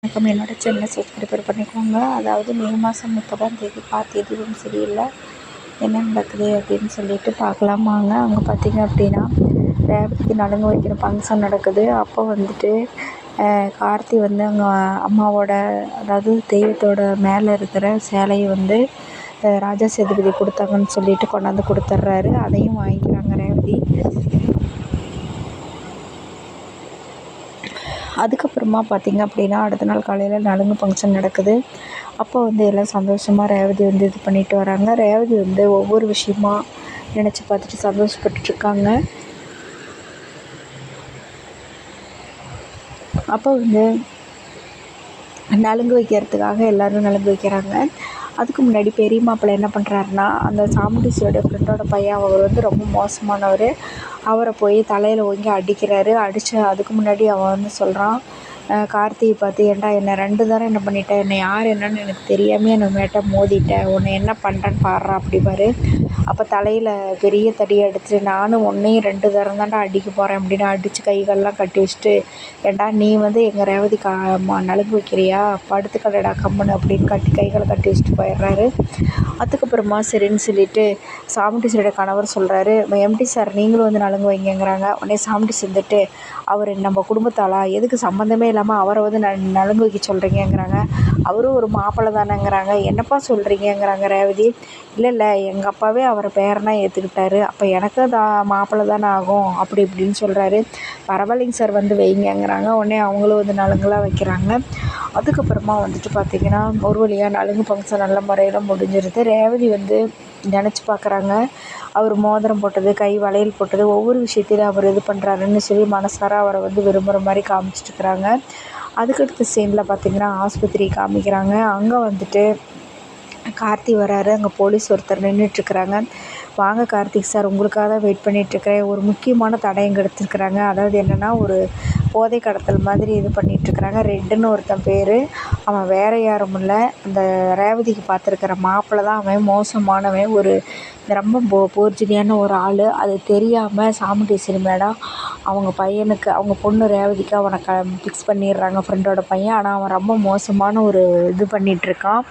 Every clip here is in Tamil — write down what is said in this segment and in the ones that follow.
வணக்கம். என்னோடய சேனலை சப்ஸ்கிரைபர் பண்ணிக்கோங்க. அதாவது மே மாதம் 30ஆம் தேதி பார்த்து எதுவும் சரியில்லை, என்ன நடக்குது அப்படின்னு சொல்லிட்டு பார்க்கலாம் வாங்க. அங்கே பார்த்திங்க அப்படின்னா ரேவதிக்கு நலுங்கு வைக்கிற ஃபங்க்ஷன் நடக்குது. அப்போ வந்துட்டு கார்த்தி வந்து அங்கே அம்மாவோட, அதாவது தெய்வத்தோட மேலே இருக்கிற சேலையை வந்து ராஜா சேதுபதி கொடுத்தாங்கன்னு சொல்லிட்டு கொண்டாந்து கொடுத்துட்றாரு. அதையும் வாங்கிக்கிறாங்க ரேவதி. அதுக்கப்புறமா பார்த்திங்க அப்படின்னா அடுத்த நாள் காலையில் நலுங்கு ஃபங்க்ஷன் நடக்குது. அப்போ வந்து எல்லாம் சந்தோஷமாக ரேவதி வந்து இது பண்ணிட்டு வராங்க. ரேவதி வந்து ஒவ்வொரு விஷயமா நினச்சி பார்த்துட்டு சந்தோஷப்பட்டுட்ருக்காங்க. அப்போ வந்து நலுங்கு வைக்கிறதுக்காக எல்லோரும் நலுங்கு வைக்கிறாங்க. அதுக்கு முன்னாடி பெரிய மாப்பிள்ளை என்ன பண்ணுறாருன்னா, அந்த சாமுண்டீஸ்வரோட ஃப்ரெண்டோட பையன், அவர் வந்து ரொம்ப மோசமானவர். அவரை போய் தலையில் ஓங்கி அடிக்கிறாரு. அதுக்கு முன்னாடி அவன் வந்து சொல்கிறான் கார்த்தியை பார்த்து, ஏன்டா என்னை 2 தரம் என்ன பண்ணிட்டேன், என்னை யார் என்னன்னு எனக்கு தெரியாமல் என்னை மேட்ட மோதிட்டேன், உன்னை என்ன பண்ணுறேன்னு பாடுறா அப்படிப்பாரு. அப்போ தலையில் பெரிய தடியை எடுத்துட்டு, நானும் உன்னையும் 2 தரம் தான்டா அடிக்க போகிறேன் அப்படின்னு அடித்து கைகளெலாம் கட்டி வச்சுட்டு, ஏன்டா நீ வந்து எங்கள் ரேவதி நலுங்கு வைக்கிறியா, படுத்துக்கடடா கம்முன்னு அப்படின்னு கைகளை கட்டி வச்சுட்டு போயிடுறாரு. அதுக்கப்புறமா சரின்னு சொல்லிட்டு சாமுண்டீஸ்வரோட கணவர் சொல்கிறாரு, எம்டி சார் நீங்களும் வந்து நலுங்கு வைங்கிறாங்க. உடனே சாமுண்டீஸ் வந்துட்டு, அவர் நம்ம குடும்பத்தாளா, எதுக்கு சம்மந்தமே இல்லாமல் அவரை வந்து நலுங்கு வைக்க சொல்கிறீங்கங்கிறாங்க. அவரும் ஒரு மாப்பிள்ளை தானேங்கிறாங்க. என்னப்பா சொல்கிறீங்கங்கிறாங்க ரேவதி. இல்லை எங்கள் அப்பாவே அவரை பேரனா ஏற்றுக்கிட்டாரு, அப்போ எனக்கு மாப்பிள்ளை தானே ஆகும் அப்படி இப்படின்னு சொல்கிறாரு. பரவாயில்லைங்க சார் வந்து வைங்கங்கிறாங்க. உடனே அவங்களும் வந்து நலுங்குலாம் வைக்கிறாங்க. அதுக்கப்புறமா வந்துட்டு பார்த்திங்கன்னா ஒரு வழியாக நலுங்கு ஃபங்க்ஷன் நல்ல முறையில் முடிஞ்சிருது. ரேவதி வந்து நினச்சி பார்க்குறாங்க, அவர் மோதிரம் போட்டது, கை வளையல் போட்டது, ஒவ்வொரு விஷயத்திலும் அவர் இது பண்ணுறாருன்னு சொல்லி மனசார அவரை வந்து விரும்புகிற மாதிரி காமிச்சிட்ருக்குறாங்க. அதுக்கடுத்த சீனில் பார்த்திங்கன்னா ஆஸ்பத்திரி காமிக்கிறாங்க. அங்கே வந்துட்டு கார்த்தி வராரு. அங்கே போலீஸ் ஒருத்தர் நின்றுட்டுருக்குறாங்க. வாங்க கார்த்திக் சார், உங்களுக்காக தான் வெயிட் பண்ணிகிட்ருக்கிறேன். ஒரு முக்கியமான தடயம் எடுத்துருக்குறாங்க. அதாவது என்னென்னா, ஒரு போதை கடத்தல் மாதிரி இது பண்ணிகிட்ருக்குறாங்க. ரெட்டுன்னு ஒருத்தன் பேர். அவன் வேறு யாரும் இல்லை, அந்த ரேவதிக்கு பார்த்துருக்கிற மாப்பிள்ளை தான். அவன் மோசமானவன், ஒரு ரொம்ப போர்ஜினியான ஒரு ஆள். அது தெரியாமல் சாமுண்டீஸ்வரி மேடம் அவங்க பையனுக்கு, அவங்க பொண்ணு ரேவதிக்கு அவனை ஃபிக்ஸ் பண்ணிடுறாங்க, ஃப்ரெண்டோட பையன். ஆனால் அவன் ரொம்ப மோசமான ஒரு இது பண்ணிகிட்ருக்கான்.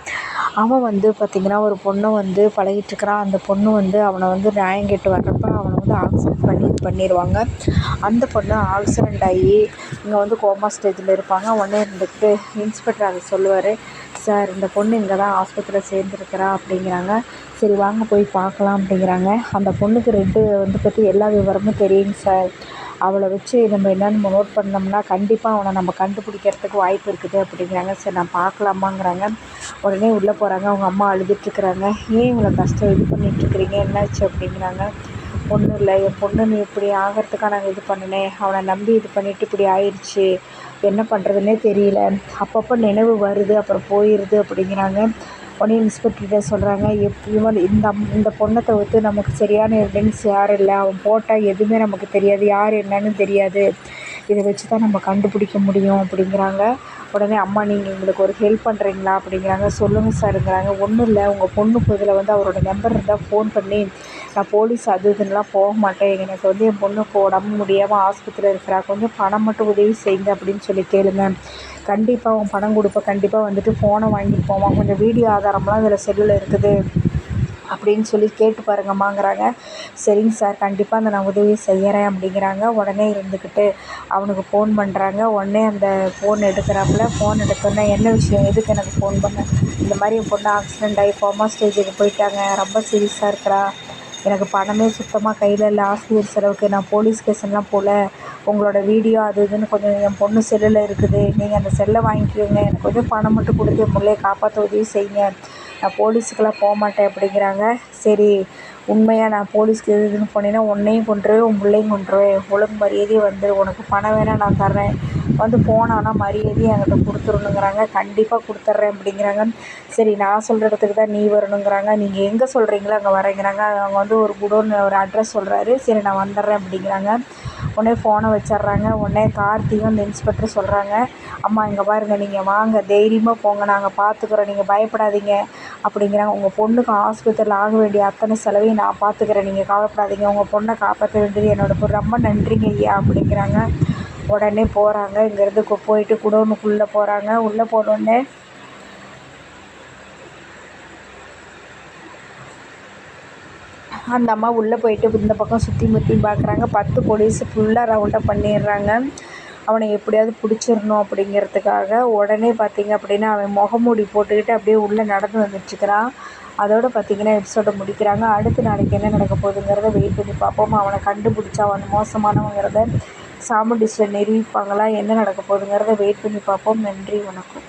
அவன் வந்து பார்த்திங்கன்னா ஒரு பொண்ணை வந்து பழகிட்டுருக்கிறான். அந்த பொண்ணு வந்து அவனை வந்து நியாயம் கேட்டு வர்றப்ப அவனை வந்து ஆக்சிடென்ட் பண்ணிடுவாங்க. அந்த பொண்ணு ஆக்சிடெண்ட் ஆகி இங்கே வந்து கோமா ஸ்டேஜில் இருப்பாங்க. உடனே இருந்துக்கிட்டு இன்ஸ்பெக்டர் அதை சொல்லுவார், சார் இந்த பொண்ணு இங்கே தான் ஆஸ்பத்திரியில் சேர்ந்துருக்கிறா அப்படிங்கிறாங்க. சரி வாங்க போய் பார்க்கலாம் அப்படிங்கிறாங்க. அந்த பொண்ணுக்கு ரெட்டு வந்து பற்றி எல்லா விவரமும் தெரியுங்க சார். அவளை வச்சு நம்ம என்னென்னு நோட் பண்ணோம்னா கண்டிப்பாக அவனை நம்ம கண்டுபிடிக்கிறதுக்கு வாய்ப்பு இருக்குது அப்படிங்கிறாங்க. சரி நான் பார்க்கலாமாங்கிறாங்க. உடனே உள்ளே போகிறாங்க. அவங்க அம்மா அழுதுட்டுருக்குறாங்க. ஏன் இவ்வளோ கஷ்டம் இது பண்ணிகிட்ருக்குறீங்க, என்னாச்சு அப்படிங்கிறாங்க. ஒன்றும் இல்லை, என் பொண்ணு நீ இப்படி ஆகிறதுக்காக நாங்கள் இது பண்ணினேன், அவனை நம்பி இது பண்ணிவிட்டு இப்படி ஆயிடுச்சு, என்ன பண்ணுறதுனே தெரியல, அப்பப்போ நினைவு வருது அப்புறம் போயிடுது அப்படிங்கிறாங்க. உடனே இன்ஸ்பெக்டர்கிட்ட சொல்கிறாங்க, இவன் இந்த பொண்ணை தவிர்த்து நமக்கு சரியான எவிடன்ஸ் யாரும் இல்லை, அவன் போட்டால் எதுவுமே நமக்கு தெரியாது, யார் என்னன்னு தெரியாது, இதை வச்சு தான் நம்ம கண்டுபிடிக்க முடியும் அப்படிங்கிறாங்க. உடனே அம்மா நீங்கள் எங்களுக்கு ஒரு ஹெல்ப் பண்ணுறீங்களா அப்படிங்கிறாங்க. சொல்லுங்கள் சாருங்கிறாங்க. ஒன்றும் இல்லை, உங்கள் பொண்ணு இதில் வந்து அவரோட நம்பர் இருந்தால் ஃபோன் பண்ணி, நான் போலீஸ் அது இதுன்னெலாம் போக மாட்டேன், எனக்கு வந்து என் பொண்ணுக்கு உடம்பு முடியாமல் ஆஸ்பத்திரியில் இருக்கிறா, கொஞ்சம் பணம் மட்டும் உதவி செய்யுங்க அப்படின்னு சொல்லி கேளுங்க, கண்டிப்பாக அவன் பணம் கொடுப்பேன், கண்டிப்பாக வந்துட்டு ஃபோனை வாங்கிட்டு போவான், கொஞ்சம் வீடியோ ஆதாரம்லாம் இதில் செல்லில் இருக்குது அப்படின்னு சொல்லி கேட்டு பாருங்கம்மாங்கிறாங்க. சரிங்க சார், கண்டிப்பாக அந்த நான் உதவி செய்கிறேன் அப்படிங்கிறாங்க. உடனே இருந்துக்கிட்டு அவனுக்கு ஃபோன் பண்ணுறாங்க. உடனே அந்த ஃபோன் எடுக்கிறாப்புல. ஃபோன் எடுத்தோன்னே, என்ன விஷயம், எதுக்கு எனக்கு ஃபோன் பண்ண, இந்த மாதிரி என் பொண்ணு ஆக்சிடெண்ட் ஆகி கோமா ஸ்டேஜுக்கு போயிட்டாங்க, ரொம்ப சீரியஸாக இருக்கிறா, எனக்கு பணமே சுத்தமாக கையில் இல்லை, ஆஸ்பத்திரி செலவுக்கு, நான் போலீஸ் ஸ்டேஷன்லாம் போகல, உங்களோட வீடியோ அது இதுன்னு கொஞ்சம் என் பொண்ணு செல்லில் இருக்குது, நீங்கள் அந்த செல்லை வாங்கிக்கோங்க, எனக்கு கொஞ்சம் பணம் மட்டும் கொடுத்து என் பிள்ளைய காப்பாற்ற உதவி செய்யுங்க, நான் போலீஸுக்கெல்லாம் போக மாட்டேன் அப்படிங்கிறாங்க. சரி உண்மையாக நான் போலீஸ்க்கு இதுன்னு போனேன்னா உன்னையும் கொண்டுருவேன், உன் பிள்ளையும் கொண்டுருவேன், ஒழுங்கு மரியாதையே வந்து உனக்கு பணம் வேணால் நான் தர்றேன், வந்து போனான்னா மரியாதையை என்கிட்ட கொடுத்துருணுங்கிறாங்க. கண்டிப்பாக கொடுத்துட்றேன் அப்படிங்கிறாங்க. சரி நான் சொல்கிற இடத்துக்கு தான் நீ வரணுங்கிறாங்க. நீங்கள் எங்கே சொல்கிறீங்களோ அங்கே வரேங்கிறாங்க. அவங்க வந்து ஒரு குடோன் ஒரு அட்ரஸ் சொல்கிறாரு. சரி நான் வந்துடுறேன் அப்படிங்கிறாங்க. உடனே ஃபோனை வச்சிட்றாங்க. உடனே கார்த்தியும் அந்த இன்ஸ்பெக்டர் சொல்கிறாங்க, அம்மா இங்கே பாருங்கள், நீங்கள் வாங்க தைரியமாக போங்க, நாங்கள் பார்த்துக்குறோம், நீங்கள் பயப்படாதீங்க அப்படிங்கிறாங்க. உங்கள் பொண்ணுக்கு ஆஸ்பத்திரியில் ஆக வேண்டிய அத்தனை செலவையும் நான் பார்த்துக்கிறேன், நீங்கள் கவலைப்படாதீங்க, உங்கள் பொண்ணை காப்பாற்ற வேண்டியது என்னோட ரொம்ப நன்றிங்க ஐயா அப்படிங்கிறாங்க. உடனே போகிறாங்க. இங்கேருந்து போயிட்டு குடோனுக்குள்ளே போகிறாங்க. உள்ளே போனோடனே அந்த அம்மா உள்ளே போயிட்டு இந்த பக்கம் சுற்றி முற்றி பார்க்குறாங்க. 10 போலீஸ் ஃபுல்லாக ரவுண்டப் பண்ணிடுறாங்க. அவனை எப்படியாவது பிடிச்சிடணும் அப்படிங்கிறதுக்காக. உடனே பார்த்திங்க அப்படின்னா அவன் முகமூடி போட்டுக்கிட்டு அப்படியே உள்ளே நடந்து வந்துட்டுருக்கிறான். அதோடு பார்த்திங்கன்னா எபிசோடை முடிக்கிறாங்க. அடுத்து நாளைக்கு என்ன நடக்க போகுதுங்கிறத வெயிட் பண்ணி பார்ப்போம். அவனை கண்டுபிடிச்சா அவன் மோசமானவங்கிறத சாமுண்டிஸில் நிரூபிப்பாங்களா, என்ன நடக்க போகுதுங்கிறத வெயிட் பண்ணி பார்ப்போம். நன்றி, வணக்கம்.